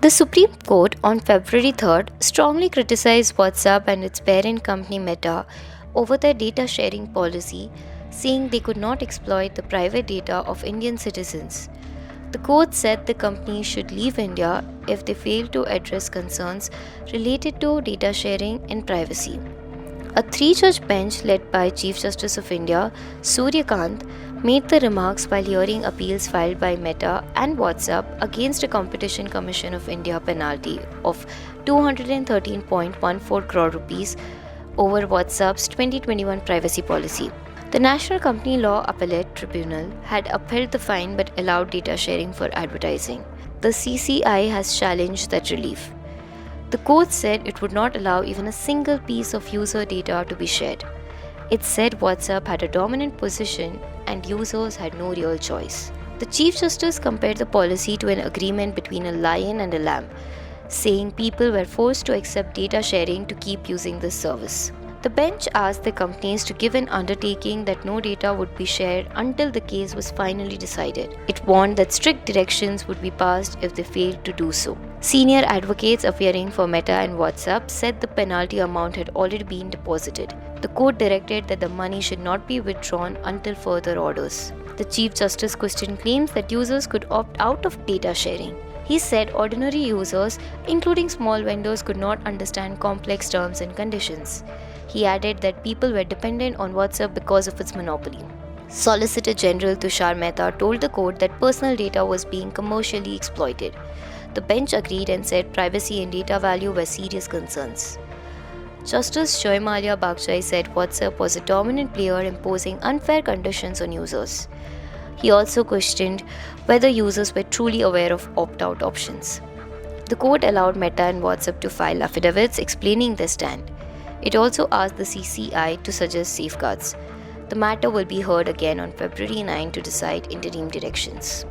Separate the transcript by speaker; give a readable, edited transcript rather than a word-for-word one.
Speaker 1: The Supreme Court on February 3rd strongly criticized WhatsApp and its parent company Meta over their data sharing policy, saying they could not exploit the private data of Indian citizens. The court said the company should leave India if they fail to address concerns related to data sharing and privacy. A three-judge bench led by Chief Justice of India, Surya Kant, made the remarks while hearing appeals filed by Meta and WhatsApp against a Competition Commission of India penalty of 213.14 crore rupees over WhatsApp's 2021 privacy policy. The National Company Law Appellate Tribunal had upheld the fine but allowed data sharing for advertising. The CCI has challenged that relief. The court said it would not allow even a single piece of user data to be shared. It said WhatsApp had a dominant position and users had no real choice. The Chief Justice compared the policy to an agreement between a lion and a lamb, saying people were forced to accept data sharing to keep using this service. The bench asked the companies to give an undertaking that no data would be shared until the case was finally decided. It warned that strict directions would be passed if they failed to do so. Senior advocates appearing for Meta and WhatsApp said the penalty amount had already been deposited. The court directed that the money should not be withdrawn until further orders. The Chief Justice questioned claims that users could opt out of data sharing. He said ordinary users, including small vendors, could not understand complex terms and conditions. He added that people were dependent on WhatsApp because of its monopoly. Solicitor General Tushar Mehta told the court that personal data was being commercially exploited. The bench agreed and said privacy and data value were serious concerns. Justice Joymalia Bagchai said WhatsApp was a dominant player imposing unfair conditions on users. He also questioned whether users were truly aware of opt-out options. The court allowed Meta and WhatsApp to file affidavits explaining their stand. It also asked the CCI to suggest safeguards. The matter will be heard again on February 9 to decide interim directions.